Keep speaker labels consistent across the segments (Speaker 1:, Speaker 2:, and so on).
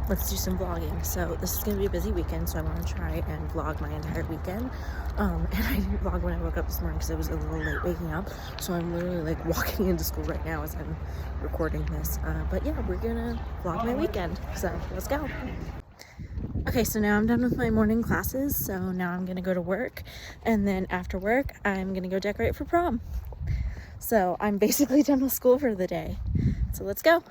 Speaker 1: let's do some vlogging. So this is going to be a busy weekend, so I want to try and vlog my entire weekend. And I didn't vlog when I woke up this morning because I was a little late waking up. So I'm literally like walking into school right now as I'm recording this. But yeah, we're going to vlog my weekend. So let's go. Okay, so now I'm done with my morning classes. So now I'm going to go to work. And then after work, I'm going to go decorate for prom. So I'm basically done with school for the day. So let's go.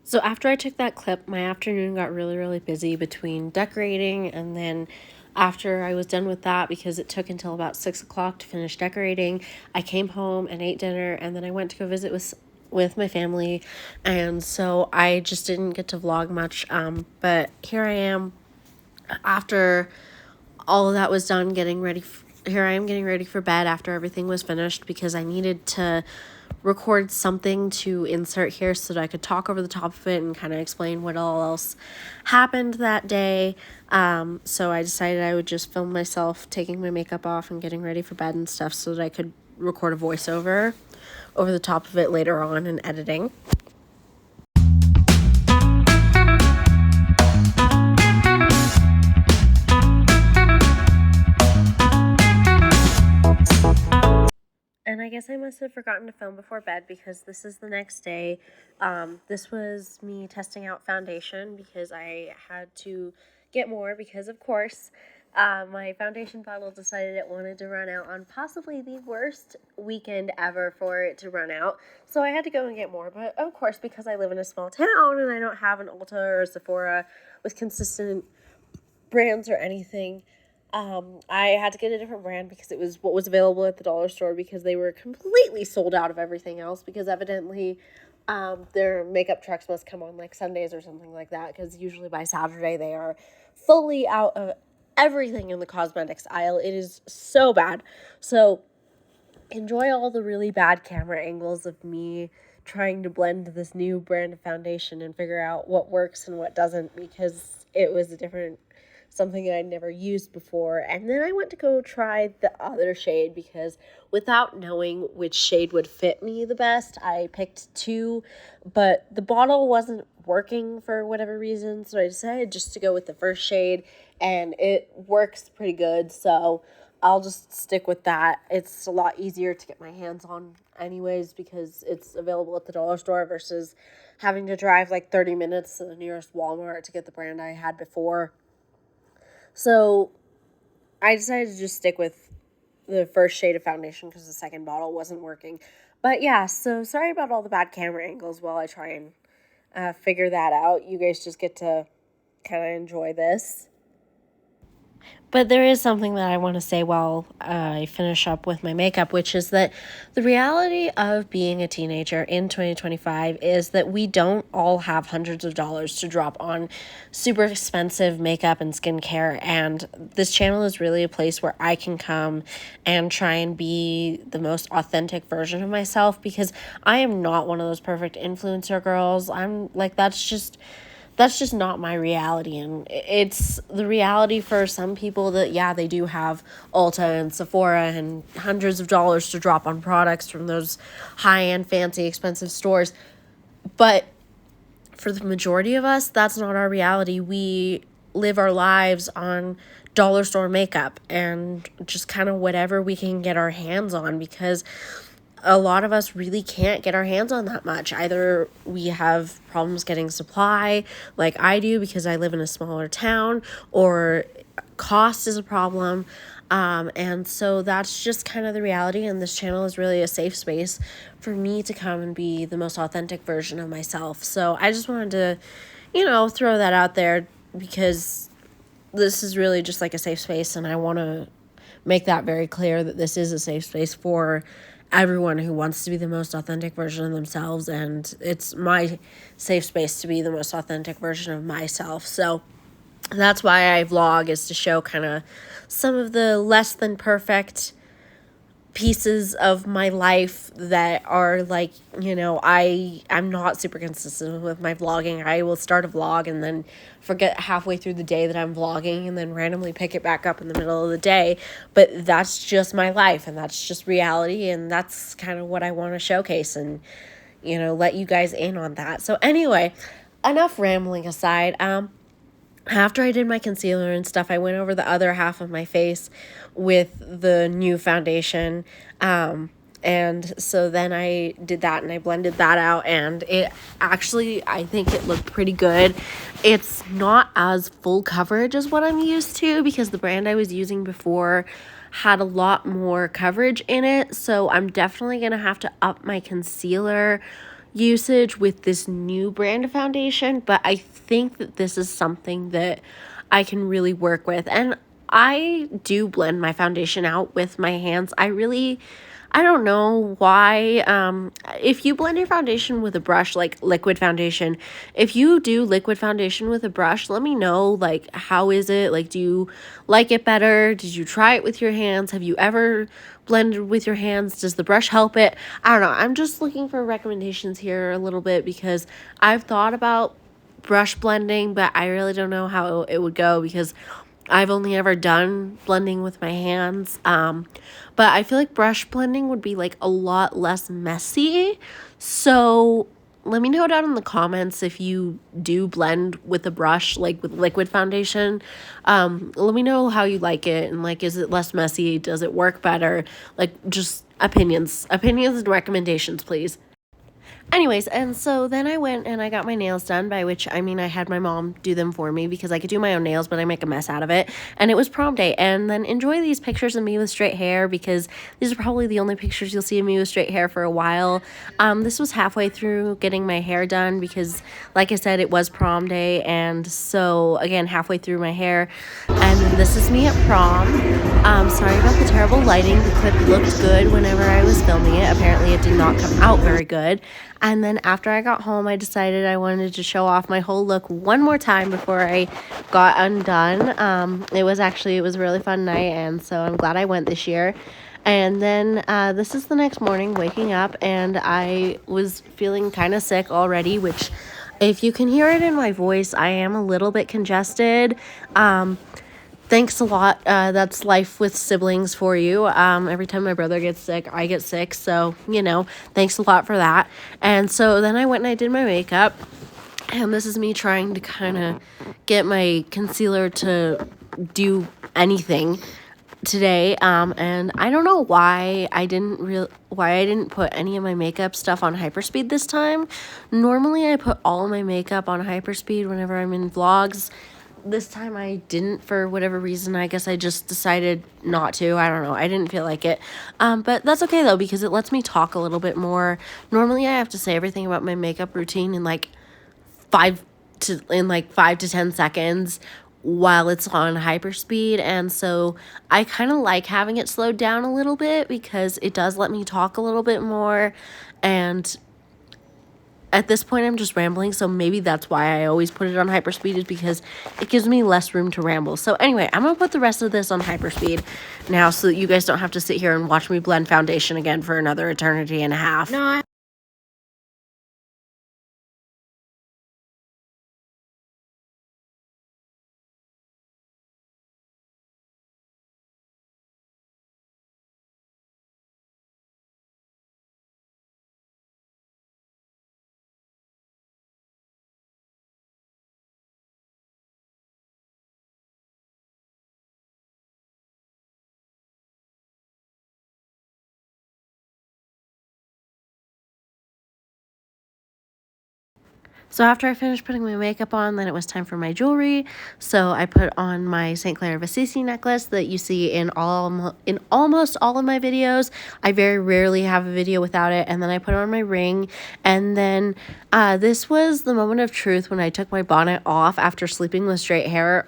Speaker 1: So after I took that clip, my afternoon got really busy between decorating, and then after I was done with that, because it took until about 6 o'clock to finish decorating, I came home and ate dinner, and then I went to go visit with my family, and so I just didn't get to vlog much, but here I am after all of that was done, here I am getting ready for bed after everything was finished, because I needed to record something to insert here so that I could talk over the top of it and kind of explain what all else happened that day. So I decided I would just film myself taking my makeup off and getting ready for bed and stuff so that I could record a voiceover over the top of it later on in editing. And I guess I must have forgotten to film before bed, because this is the next day. This was me testing out foundation because I had to get more, because of course my foundation bottle decided it wanted to run out on possibly the worst weekend ever for it to run out. So I had to go and get more. But of course, because I live in a small town and I don't have an Ulta or a Sephora with consistent brands or anything, I had to get a different brand because it was what was available at the dollar store, because they were completely sold out of everything else, because evidently their makeup trucks must come on like Sundays or something like that, because usually by Saturday they are fully out of everything in the cosmetics aisle. It is so bad. So enjoy all the really bad camera angles of me trying to blend this new brand of foundation and figure out what works and what doesn't, because it was something I'd never used before. And then I went to go try the other shade, because without knowing which shade would fit me the best, I picked two, but the bottle wasn't working for whatever reason, so I decided just to go with the first shade, and it works pretty good, so I'll just stick with that. It's a lot easier to get my hands on anyways, because it's available at the dollar store versus having to drive like 30 minutes to the nearest Walmart to get the brand I had before. So I decided to just stick with the first shade of foundation because the second bottle wasn't working. But yeah, so sorry about all the bad camera angles while I try and figure that out. You guys just get to kind of enjoy this. But there is something that I want to say while I finish up with my makeup, which is that the reality of being a teenager in 2025 is that we don't all have hundreds of dollars to drop on super expensive makeup and skincare. And this channel is really a place where I can come and try and be the most authentic version of myself, because I am not one of those perfect influencer girls. I'm like, that's just not my reality. And it's the reality for some people that, yeah, they do have Ulta and Sephora and hundreds of dollars to drop on products from those high-end, fancy, expensive stores. But for the majority of us, that's not our reality. We live our lives on dollar store makeup and just kind of whatever we can get our hands on, because a lot of us really can't get our hands on that much. Either we have problems getting supply, like I do because I live in a smaller town, or cost is a problem. And so that's just kind of the reality. And this channel is really a safe space for me to come and be the most authentic version of myself. So I just wanted to, throw that out there, because this is really just like a safe space. And I want to make that very clear, that this is a safe space for everyone who wants to be the most authentic version of themselves, and it's my safe space to be the most authentic version of myself. So that's why I vlog, is to show kind of some of the less than perfect pieces of my life that are like, I'm not super consistent with my vlogging. I will start a vlog and then forget halfway through the day that I'm vlogging, and then randomly pick it back up in the middle of the day. But that's just my life, and that's just reality, and that's kind of what I want to showcase and, let you guys in on that. So anyway, enough rambling aside. After I did my concealer and stuff, I went over the other half of my face with the new foundation. And so then I did that and I blended that out, and it actually, I think it looked pretty good. It's not as full coverage as what I'm used to because the brand I was using before had a lot more coverage in it. So I'm definitely going to have to up my concealer usage with this new brand of foundation, but I think that this is something that I can really work with. And I do blend my foundation out with my hands. I don't know why. If you blend your foundation with a brush, like liquid foundation, if you do liquid foundation with a brush, let me know, like, how is it? Like, do you like it better? Did you try it with your hands? Have you ever blended with your hands? Does the brush help it? I don't know. I'm just looking for recommendations here a little bit because I've thought about brush blending, but I really don't know how it would go because I've only ever done blending with my hands. But I feel like brush blending would be like a lot less messy. So let me know down in the comments if you do blend with a brush, like with liquid foundation. Let me know how you like it, and like, is it less messy? Does it work better? Like, just opinions and recommendations, please. Anyways, and so then I went and I got my nails done, by which I mean I had my mom do them for me because I could do my own nails, but I make a mess out of it. And it was prom day. And then enjoy these pictures of me with straight hair because these are probably the only pictures you'll see of me with straight hair for a while. This was halfway through getting my hair done because, like I said, it was prom day. And so, again, halfway through my hair. And this is me at prom. Sorry about the terrible lighting. The clip looked good whenever I was filming it. Apparently, it did not come out very good. And then after I got home, I decided I wanted to show off my whole look one more time before I got undone. It was a really fun night, and so I'm glad I went this year. And then this is the next morning, waking up, and I was feeling kind of sick already, which, if you can hear it in my voice, I am a little bit congested. Thanks a lot. That's life with siblings for you. Every time my brother gets sick, I get sick. So, thanks a lot for that. And so then I went and I did my makeup. And this is me trying to kind of get my concealer to do anything today. And I don't know why I didn't put any of my makeup stuff on hyperspeed this time. Normally I put all of my makeup on hyperspeed whenever I'm in vlogs. This time I didn't for whatever reason. I guess I just decided not to. I don't know. I didn't feel like it. But that's okay though because it lets me talk a little bit more. Normally I have to say everything about my makeup routine in like 5 to 10 seconds while it's on hyperspeed, and so I kind of like having it slowed down a little bit because it does let me talk a little bit more. And at this point, I'm just rambling, so maybe that's why I always put it on hyperspeed, is because it gives me less room to ramble. So anyway, I'm going to put the rest of this on hyperspeed now so that you guys don't have to sit here and watch me blend foundation again for another eternity and a half. No, So after I finished putting my makeup on, then it was time for my jewelry. So I put on my St. Clair of Assisi necklace that you see in almost all of my videos. I very rarely have a video without it. And then I put on my ring. And then this was the moment of truth when I took my bonnet off after sleeping with straight hair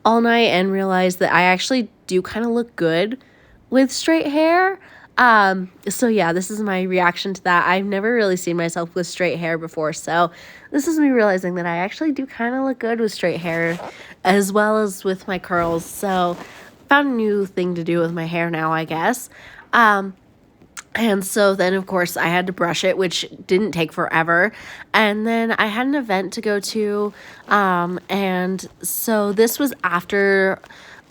Speaker 1: all night and realized that I actually do kind of look good with straight hair. So yeah, this is my reaction to that. I've never really seen myself with straight hair before, so this is me realizing that I actually do kind of look good with straight hair as well as with my curls. So found a new thing to do with my hair now, I guess. And so then, of course, I had to brush it, which didn't take forever. And then I had an event to go to. And so this was after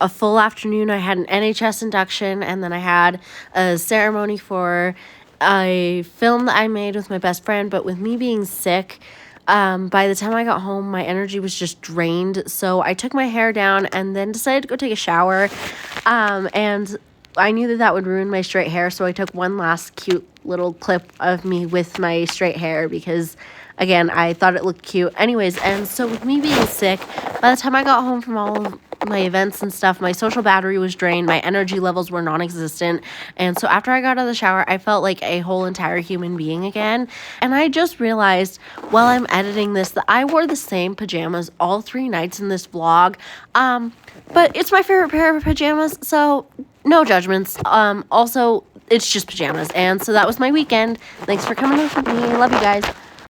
Speaker 1: a full afternoon. I had an NHS induction, and then I had a ceremony for a film that I made with my best friend. But with me being sick, By the time I got home, my energy was just drained. So I took my hair down and then decided to go take a shower. And I knew that would ruin my straight hair. So I took one last cute little clip of me with my straight hair because, again, I thought it looked cute. Anyways, and so with me being sick, by the time I got home from all of my events and stuff, my social battery was drained, my energy levels were non-existent, and so after I got out of the shower, I felt like a whole entire human being again. And I just realized while I'm editing this that I wore the same pajamas all 3 nights in this vlog, but it's my favorite pair of pajamas, so no judgments. Also, it's just pajamas. And so that was my weekend. Thanks for coming with me. Love you guys.